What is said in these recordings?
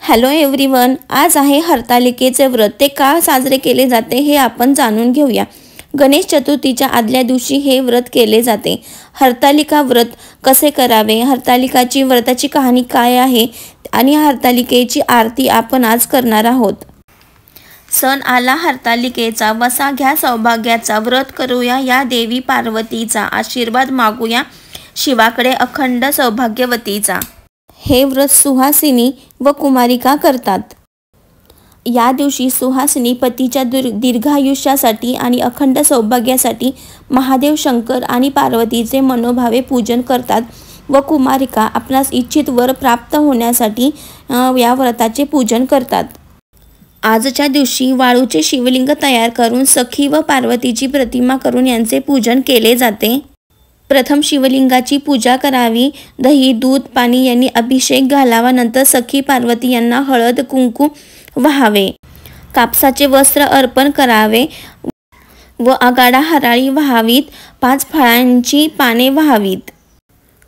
Hello everyone, आज आहे हरतालिकेचे व्रत. ते का साजरे केले जाते हे आपण जाणून घेऊया. गणेश चतुर्थीच्या आदल्या दिवशी हे व्रत केले जाते. हरतालिका व्रत कसे करावे, हरतालिकाची व्रताची कहाणी काय आहे आणि हरतालिकेची आरती आपण आज करणार आहोत. सण आला हरतालिकेचा, वसा घ्या सौभाग्याचा. व्रत करूया या देवी पार्वतीचा, आशीर्वाद मागूया शिवाकडे अखंड सौभाग्यवतीचा. हे व्रत सुहासिनी व कुमारिका करतात. या दिवशी सुहासिनी पतीच्या दीर्घायुष्यासाठी आणि अखंड सौभाग्यासाठी महादेव, शंकर आणि पार्वतीचे मनोभावे पूजन करतात व कुमारिका आपणास इच्छित वर प्राप्त होण्यासाठी या व्रताचे पूजन करतात. आजच्या दिवशी वाळूचे शिवलिंग तयार करून सखी व पार्वतीची प्रतिमा करून यांचे पूजन केले जाते. प्रथम शिवलिंगाची पूजा करावी. दही, दूध, पाणी यांनी अभिषेक घालावा. नंतर सखी पार्वती यांना हळद कुंकू वाहावे. कापसाचे वस्त्र अर्पण करावे व आगाडा हराळी वाहावीत. 5 फळांची पाने वाहावीत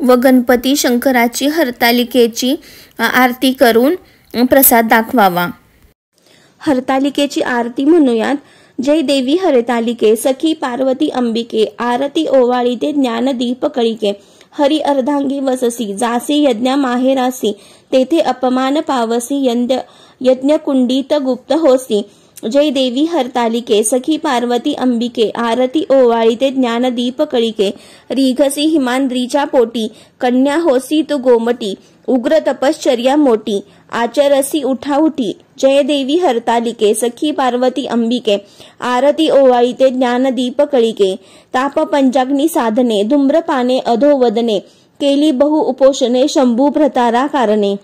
व गणपती शंकराची हरतालिकेची आरती करून प्रसाद दाखवावा. हरतालिकेची आरती म्हणूयात. जय देवी हरतालिके, सखी पार्वती अंबिके, आरती ओवाळीते ज्ञानदीप कळिके. हरी अर्धांगी वससी, जासी यज्ञ माहेरासी, तेथे अपमान पावसी, यज्ञ कुंडीत गुप्त होसी. जय देवी हरतालिके, सखी पार्वती अंबिके, आरती ओवाळीते ज्ञानदीप कळिके. रीघसी हिमांद्रीच्या पोटी, कन्या होसी तू गोमटी, उग्र तपश्चर्या मोठी, आचरसी उठाउठी. जय देवी हरतालिके, सखी पार्वती अंबिके, आरती ओवाळीते ज्ञानदीप कळिके. ताप पंचाग्नी साधने, धूम्रपाने अधोवदने, केली बहु उपोषणे, शंभू भ्रतारा कारणे.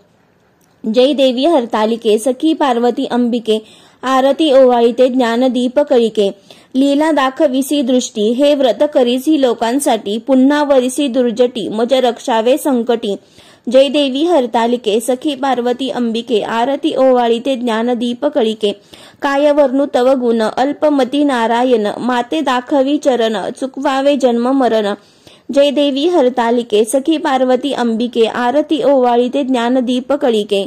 जय देवी हरतालिके, सखी पार्वती अंबिके, आरती ओवाळीते ज्ञानदीप कळिके. लीला दाखविसी दृष्टी, हे व्रत करीसी लोकांसाठी, पुन्हा वरिसी दुर्जटी, मज रक्षावे संकटी. जय देवी हरतालिके, सखी पार्वती अंबिके, आरती ओवाळीते ज्ञानदीप कळिके. काय वर्णू तव गुण, अल्पमती नारायण, माते दाखवी चरण, चुकवावे जन्म मरण. जय देवी हरतालिके, सखी पार्वती अंबिके, आरती ओवाळीते ज्ञानदीप कळिके.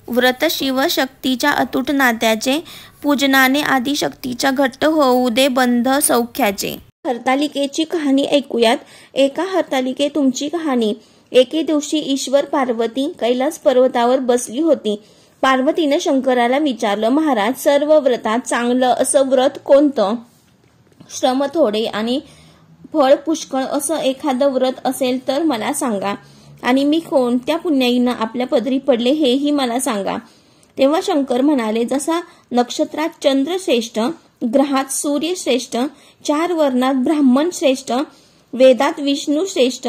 व्रत शिवशक्तीच्या अतूट नात्याचे, पूजनाने आदिशक्तीच्या घट्ट होऊ दे बंध सौख्याचे. हरतालिकेची कहाणी ऐकूयात. एका हरतालिके तुमची कहाणी. एके दिवशी ईश्वर पार्वती कैलास पर्वतावर बसली होती. पार्वतीने शंकराला विचारलं, महाराज, सर्व व्रतात चांगलं असं व्रत कोणतं? श्रम थोडे आणि फळ पुष्कळ असं एखादं व्रत असेल तर मला सांगा, आणि मी कोणत्या पुण्याईनं आपल्या पदरी पडले हेही मला सांगा. तेव्हा शंकर म्हणाले, जसा नक्षत्रात चंद्र श्रेष्ठ, ग्रहात सूर्य श्रेष्ठ, 4 वर्णात ब्राह्मण श्रेष्ठ, वेदात विष्णू श्रेष्ठ,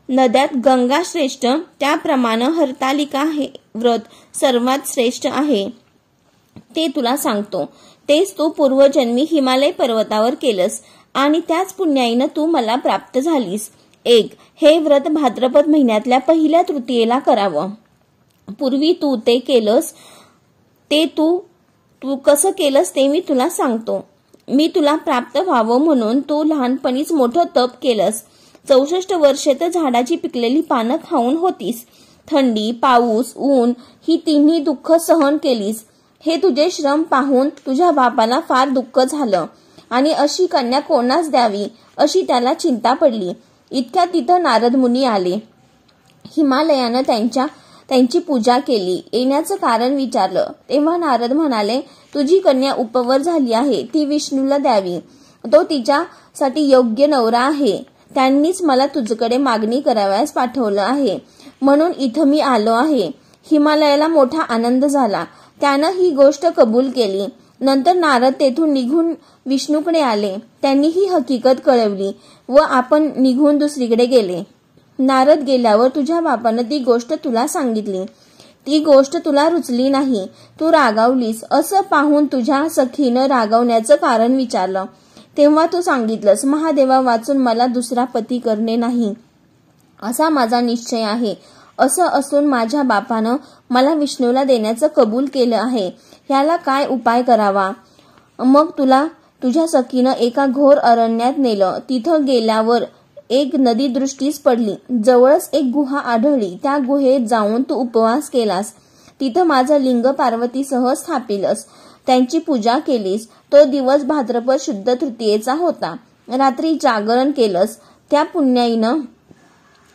नद्यात गंगा श्रेष्ठ, त्याप्रमाणे हरतालिका हे व्रत सर्वात श्रेष्ठ आहे. ते तुला सांगतो. तेच तू पूर्वजन्मी हिमालय पर्वतावर केलंस आणि त्याच पुण्याईनं तू मला प्राप्त झालीस. 1. हे व्रत भाद्रपद महिन्यातल्या पहिल्या तृतीयेला करावं. पूर्वी तू ते केलंस, ते तू कसं केलंस ते मी तुला सांगतो. मी तुला प्राप्त व्हावं म्हणून तू लहानपणीच मोठं तप केलंस. 64 वर्षे तर झाडाची पिकलेली पानं खाऊन होतीस. थंडी, पाऊस, ऊन ही तिन्ही दुःख सहन केलीस. हे तुझे श्रम पाहून तुझ्या बापाला फार दुःख झालं आणि अशी कन्या कोणास द्यावी अशी त्याला चिंता पडली. इतक्या तिथं नारद मुनी आले. हिमालयानं त्यांची पूजा केली. येण्याचं कारण विचारलं. तेव्हा नारद म्हणाले, तुझी कन्या उपवर झाली आहे, ती विष्णूला द्यावी. तो तिच्यासाठी योग्य नवरा आहे. त्यांनीच मला तुझ्याकडे मागणी करावयास पाठवलं आहे, म्हणून इथं मी आलो आहे. हिमालयाला मोठा आनंद झाला. त्यानं ही गोष्ट कबूल केली. नंतर नारद तेथून निघून विष्णूकडे आले. त्यांनी ही हकीकत कळवली व आपण निघून दुसरीकडे गेले. नारद गेल्यावर तुझ्या बापानं ती गोष्ट तुला सांगितली. ती गोष्ट तुला रुचली नाही, तू रागावलीस. असं पाहून तुझ्या सखीनं रागावण्याचं कारण विचारलं. तेव्हा तू सांगितलंस, महादेवा वाचून मला दुसरा पती करणे नाही, असा माझा निश्चय आहे. असं असून माझ्या बापानं मला विष्णूला देण्याचं कबूल केलं आहे. याला काय उपाय करावा? मग तुझ्या सखीनं एका घोर अरण्यात नेलं. तिथं गेल्यावर एक नदी दृष्टीस पडली. जवळच एक गुहा आढळली. त्या गुहेत जाऊन तू उपवास केलास. तिथं माझं लिंग पार्वतीसह स्थापिलस, त्यांची पूजा केलीस। तो दिवस भाद्रपद शुद्ध तृतीयेचा होता। रात्री जागरण केलंस, त्या पुण्याईनं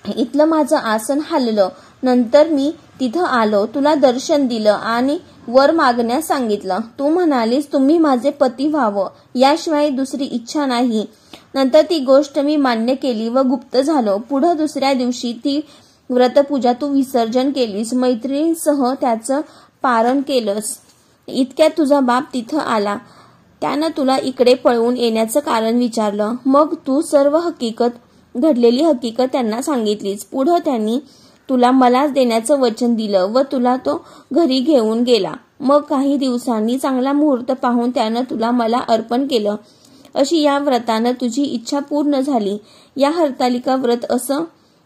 इथलं माझं आसन हललं। नंतर मी तिथं आलो, तुला दर्शन दिलं आणि वर मागण्यास सांगितलं। तू म्हणालीस तुम्ही माझे पती व्हावं, याशिवाय दुसरी इच्छा नाही। नंतर ती गोष्ट मी मान्य केली व गुप्त झालो। पुढं दुसऱ्या दिवशी ती व्रतपूजा तू विसर्जन केलीस, मैत्रिणींसह त्याचं पारण केलंस। इतक्यात तुझा बाप तिथं आला। त्यानं तुला इकडे पळवून येण्याचं कारण विचारलं। मग तू सर्व घडलेली हकीकत त्यांना सांगितलीस। पुढं त्यांनी तुला मलाच देण्याचं वचन दिलं व तुला तो घरी घेऊन गेला। मग काही दिवसांनी चांगला मुहूर्त पाहून त्यानं तुला मला अर्पण केलं। अशी या व्रतानं तुझी इच्छा पूर्ण झाली। या हरतालिका व्रत असं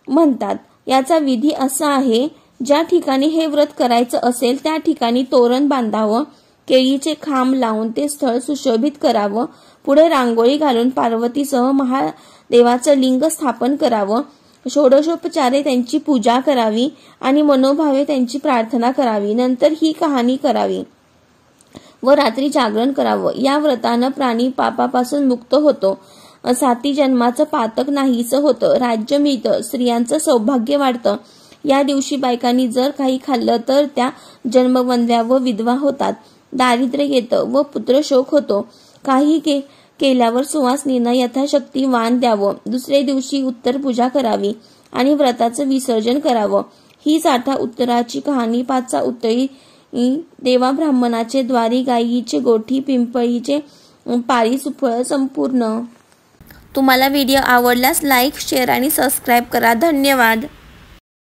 म्हणतात। याचा विधी असा आहे, ज्या ठिकाणी हे व्रत करायचं असेल त्या ठिकाणी तोरण बांधावं, केळीचे खांब लावून ते स्थळ सुशोभित करावं, पुढे रांगोळी घालून पार्वतीसह महादेवाचं लिंग स्थापन करावं, षोडशोपचारे त्यांची पूजा करावी आणि मनोभावे त्यांची प्रार्थना करावी। नंतर ही कहाणी करावी व रात्री जागरण करावं। या व्रतानं प्राणी पापापासून मुक्त होतो, 7 जन्माचं पातक नाहीसं होतं, राज्य मिळतं, स्त्रियांचं सौभाग्य वाढतं। या दिवशी बायकांनी जर काही खाल्लं तर त्या जन्मवंद्या व विधवा होतात, दारिद्र्य येतं व पुत्रशोक होतो। काही केल्यावर सुवासिनींना यथाशक्ती वाण द्यावं। दुसऱ्या दिवशी उत्तर पूजा करावी आणि व्रताचं विसर्जन करावं। हीच आता उत्तराची कहाणी। 5 उत्तरी देवा ब्राह्मणाचे द्वारी, गायीचे गोठी, पिंपळीचे पारी, सुफळ संपूर्ण। तुम्हाला व्हिडिओ आवडल्यास लाईक, शेअर आणि सबस्क्राईब करा। धन्यवाद।